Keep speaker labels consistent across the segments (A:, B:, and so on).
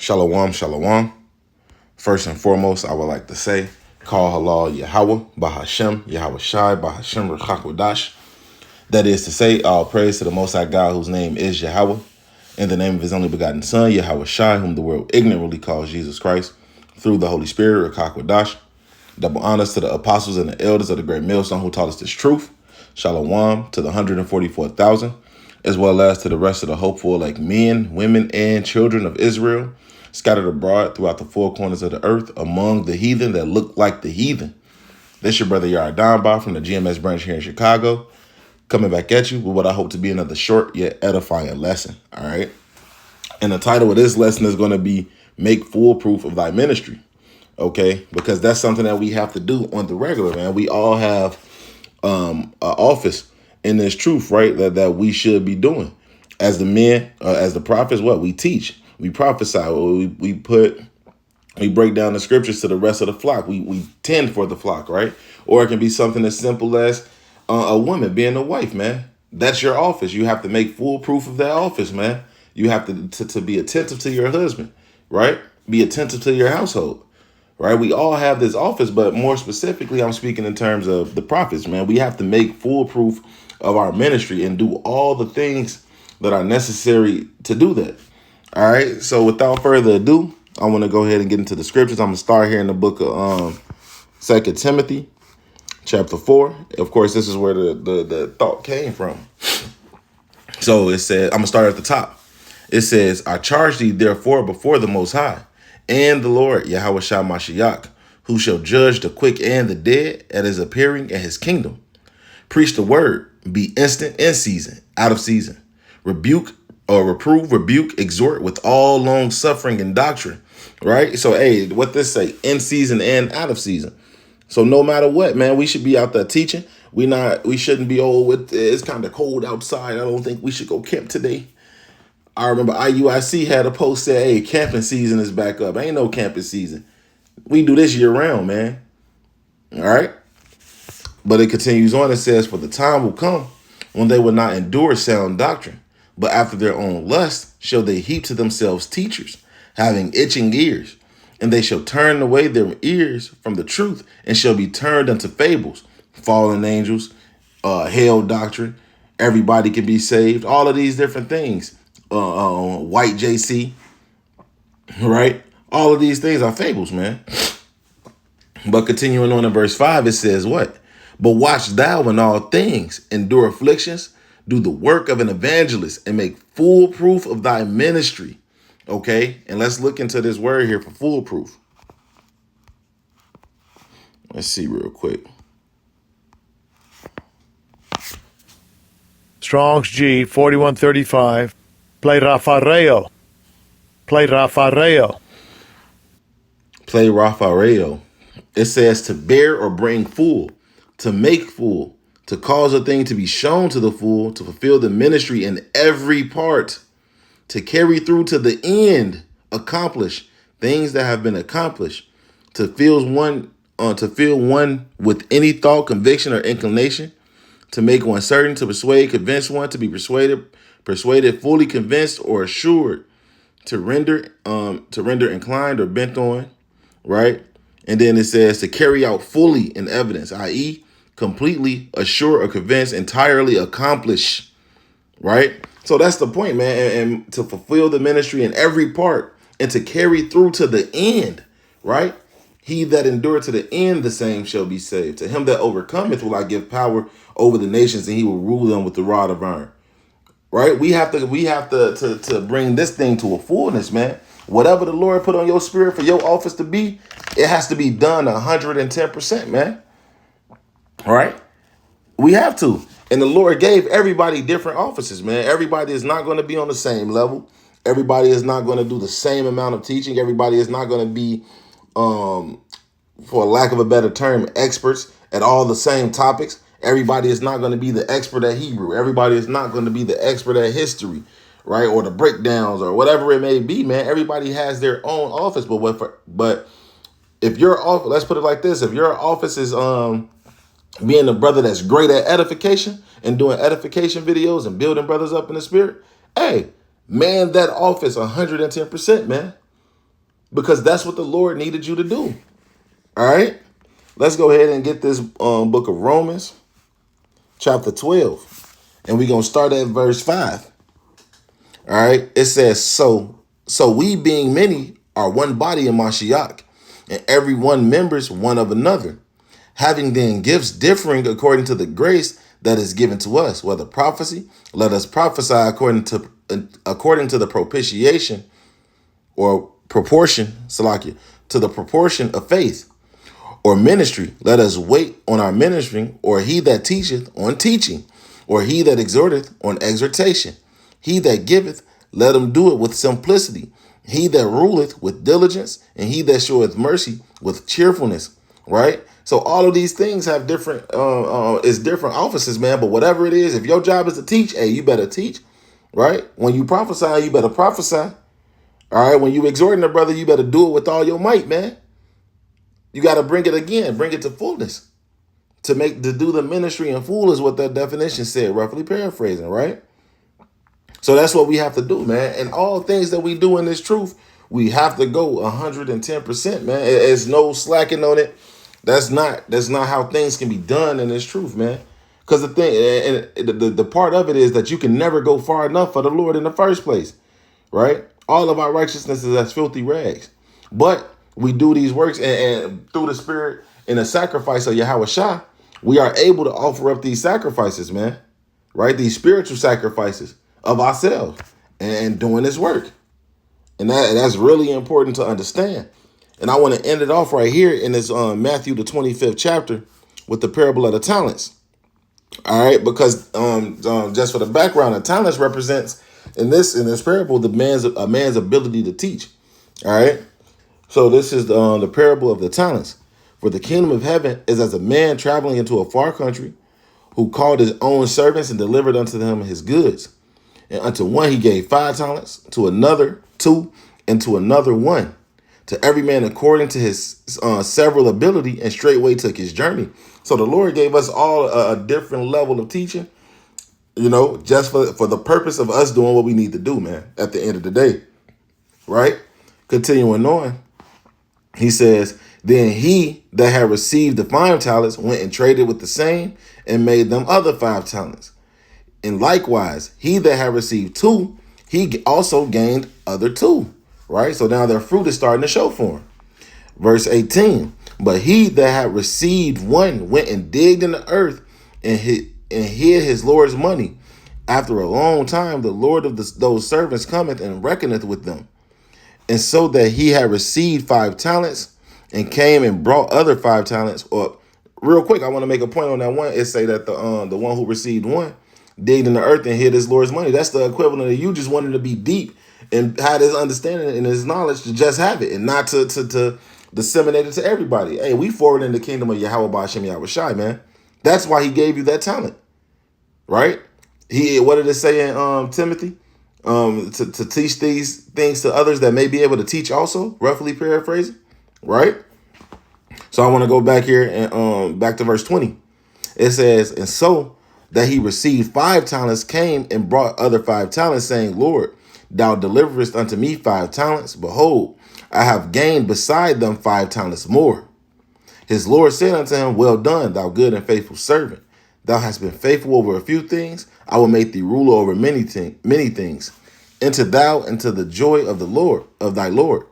A: Shalom, shalom. First and foremost, I would like to say, call halal Yahweh, Bahashem, Yahweh Shai, Bahashem, Rechakodash. That is to say, all praise to the Most High God, whose name is Yahweh, in the name of his only begotten Son, Yahweh Shai, whom the world ignorantly calls Jesus Christ, through the Holy Spirit, Rechakodash. Double honors to the apostles and the elders of the great millstone who taught us this truth. Shalom to the 144,000, as well as to the rest of the hopeful, like men, women, and children of Israel, scattered abroad throughout the four corners of the earth among the heathen that look like the heathen. This your brother Yara Donba from the GMS branch here in Chicago, coming back at you with what I hope to be another short yet edifying lesson. All right. And the title of this lesson is going to be Make Full Proof of Thy Ministry. Okay, because that's something that we have to do on the regular, man. We all have an office in this truth, right? That we should be doing as the men, as the prophets. What we teach, we prophesy, we break down the scriptures to the rest of the flock. We tend for the flock, right? Or it can be something as simple as a woman being a wife, man. That's your office. You have to make full proof of that office, man. You have to be attentive to your husband, right? Be attentive to your household. Right, we all have this office, but more specifically, I'm speaking in terms of the prophets, man. We have to make full proof of our ministry and do all the things that are necessary to do that. All right, so without further ado, I want to go ahead and get into the scriptures. I'm going to start here in the book of 2 Timothy, chapter 4. Of course, this is where the thought came from. So it says, I'm going to start at the top. It says, I charge thee therefore before the Most High, and the Lord, Yahweh Shah Mashiach, who shall judge the quick and the dead at his appearing in his kingdom. Preach the word, be instant in season, out of season. Reprove, exhort with all long suffering and doctrine. Right? So, hey, what this say? In season and out of season. So no matter what, man, we should be out there teaching. We shouldn't be it's kind of cold outside. I don't think we should go camp today. I remember IUIC had a post said, hey, camping season is back up. Ain't no camping season. We do this year round, man. All right. But it continues on. It says, for the time will come when they will not endure sound doctrine, but after their own lust shall they heap to themselves teachers, having itching ears. And they shall turn away their ears from the truth and shall be turned unto fables, fallen angels, hell doctrine. Everybody can be saved. All of these different things. White JC, right? All of these things are fables, man. But continuing on in verse 5, it says what? But watch thou in all things, endure afflictions, do the work of an evangelist, and make full proof of thy ministry. Okay? And let's look into this word here for full proof. Let's see real quick.
B: Strong's G 4135. Pleiraphoreo. Pleiraphoreo.
A: Pleiraphoreo. It says to bear or bring full, to make full, to cause a thing to be shown to the full, to fulfill the ministry in every part, to carry through to the end, accomplish things that have been accomplished, to fill one with any thought, conviction, or inclination, to make one certain, to persuade, convince one, to be persuaded, fully convinced or assured, to render inclined or bent on, right? And then it says to carry out fully in evidence, i.e., completely assure or convince, entirely accomplish, right? So that's the point, man. And to fulfill the ministry in every part and to carry through to the end, right? He that endured to the end, the same shall be saved. To him that overcometh will I give power over the nations, and he will rule them with the rod of iron. Right? We have to bring this thing to a fullness, man. Whatever the Lord put on your spirit for your office to be, it has to be done 110%, man. All right? We have to. And the Lord gave everybody different offices, man. Everybody is not going to be on the same level. Everybody is not going to do the same amount of teaching. Everybody is not going to be, for lack of a better term, experts at all the same topics. Everybody is not going to be the expert at Hebrew. Everybody is not going to be the expert at history, right? Or the breakdowns or whatever it may be, man. Everybody has their own office. But if your office, let's put it like this. If your office is being a brother that's great at edification and doing edification videos and building brothers up in the spirit, hey, man, that office 110%, man. because that's what the Lord needed you to do. All right. Let's go ahead and get this book of Romans, chapter 12. And we're going to start at verse 5. All right. It says, so we being many are one body in Mashiach, and every one members one of another, having then gifts differing according to the grace that is given to us, whether prophecy, let us prophesy according to the propitiation or proportion, Salakia, to the proportion of faith, or ministry, let us wait on our ministering, or he that teacheth on teaching, or he that exhorteth on exhortation. He that giveth, let him do it with simplicity. He that ruleth with diligence, and he that showeth mercy with cheerfulness. Right? So all of these things have different different offices, man. But whatever it is, if your job is to teach, hey, you better teach. Right? When you prophesy, you better prophesy. All right. When you exhorting a brother, you better do it with all your might, man. You got to bring it to fullness. To do the ministry in full is what that definition said, roughly paraphrasing, right? So that's what we have to do, man. And all things that we do in this truth, we have to go 110%, man. There's no slacking on it. That's not how things can be done in this truth, man. Because the thing, and the part of it is that you can never go far enough for the Lord in the first place, right? All of our righteousness is as filthy rags. But we do these works, and through the Spirit and the sacrifice of Yahweh Shah, we are able to offer up these sacrifices, man, right? These spiritual sacrifices of ourselves and doing this work. And that's really important to understand. And I want to end it off right here in this Matthew, the 25th chapter, with the parable of the talents. All right, because just for the background, the talents represents in this parable a man's ability to teach. All right. So this is the parable of the talents. For the kingdom of heaven is as a man traveling into a far country, who called his own servants and delivered unto them his goods. And unto one he gave 5 talents, to another 2, and to another 1. To every man according to his several ability, and straightway took his journey. So the Lord gave us all a different level of teaching, just for the purpose of us doing what we need to do, man, at the end of the day. Right? Continuing on. He says, then he that had received the 5 talents went and traded with the same and made them other 5 talents. And likewise, he that had received 2, he also gained other 2. Right? So now their fruit is starting to show for him. Verse 18, but he that had received 1 went and digged in the earth and hid his Lord's money. After a long time, the Lord of those servants cometh and reckoneth with them. And so that he had received 5 talents and came and brought other 5 talents. Or real quick, I want to make a point on that one. It say that the one who received 1 digged in the earth and hid his Lord's money. That's the equivalent of you just wanting to be deep and had his understanding and his knowledge to just have it and not to disseminate it to everybody. Hey, we forward in the kingdom of Yahweh Ba'ashem Yahweh Shai, man. That's why he gave you that talent, right? What did it say in Timothy? To teach these things to others that may be able to teach also, roughly paraphrasing, right? So I want to go back here and back to verse 20. It says, and so that he received 5 talents came and brought other 5 talents, saying, Lord, thou deliverest unto me 5 talents. Behold, I have gained beside them 5 talents more. His Lord said unto him, well done, thou good and faithful servant. Thou hast been faithful over a few things. I will make thee ruler over many things. Enter thou into the joy of the Lord, of thy Lord.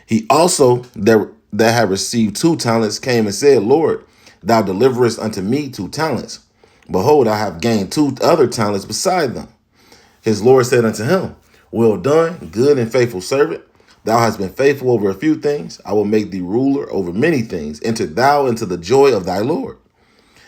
A: He also that had received 2 talents came and said, Lord, thou deliverest unto me 2 talents. Behold, I have gained 2 other talents beside them. His Lord said unto him, well done, good and faithful servant. Thou hast been faithful over a few things. I will make thee ruler over many things. Enter thou into the joy of thy Lord.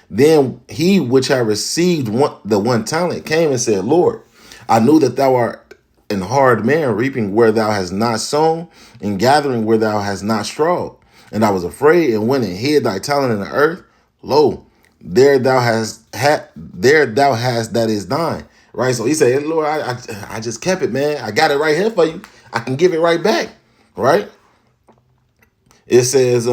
A: Then he which had received the 1 talent came and said, Lord, I knew that thou art an hard man, reaping where thou hast not sown, and gathering where thou hast not strawed. And I was afraid, and went and hid thy talent in the earth. Lo, there thou hast that is thine. Right? So he said, hey, Lord, I just kept it, man. I got it right here for you. I can give it right back. Right? It says,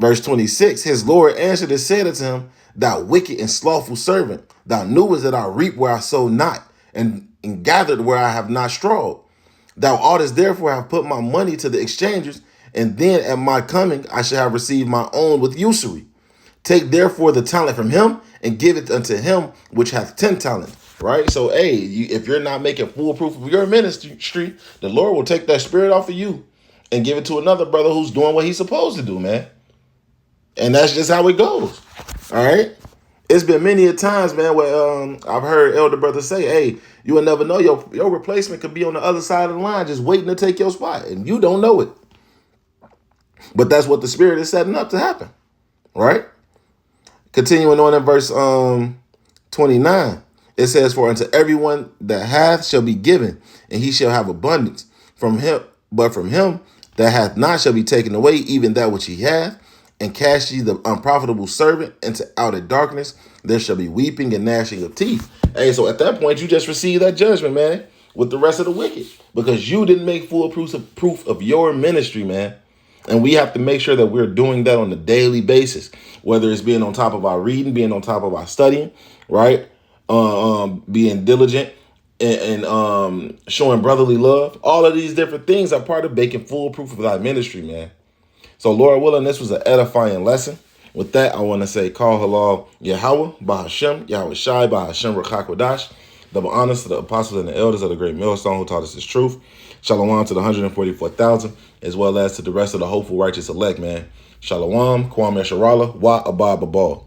A: verse 26, his Lord answered and said unto him, thou wicked and slothful servant, thou knewest that I reap where I sow not, and gathered where I have not strawed. Thou oughtest therefore have put my money to the exchangers, and then at my coming I shall have received my own with usury. Take therefore the talent from him and give it unto him which hath 10 talents. Right? So, hey, if you're not making full proof of your ministry, the Lord will take that spirit off of you and give it to another brother who's doing what he's supposed to do, man. And that's just how it goes. All right? It's been many a times, man, where I've heard elder brothers say, hey, you will never know your replacement could be on the other side of the line just waiting to take your spot, and you don't know it. But that's what the Spirit is setting up to happen, right? Continuing on in verse 29, it says, for unto everyone that hath shall be given, and he shall have abundance from him. But from him that hath not shall be taken away even that which he hath. And cast ye the unprofitable servant into outer darkness. There shall be weeping and gnashing of teeth. Hey, so at that point, you just receive that judgment, man, with the rest of the wicked, because you didn't make full proof of your ministry, man. And we have to make sure that we're doing that on a daily basis, whether it's being on top of our reading, being on top of our studying, right? Being diligent and showing brotherly love. All of these different things are part of making full proof of thy ministry, man. So, Lord willing, this was an edifying lesson. With that, I want to say, Call Halal Yahweh, Bahashem, Yahweh Shai, Bahashem, Ruchakwadash. Double honors to the apostles and the elders of the great millstone who taught us this truth. Shalom to the 144,000, as well as to the rest of the hopeful righteous elect, man. Shalom, Kwam Yasharala, Wa Abba Babal.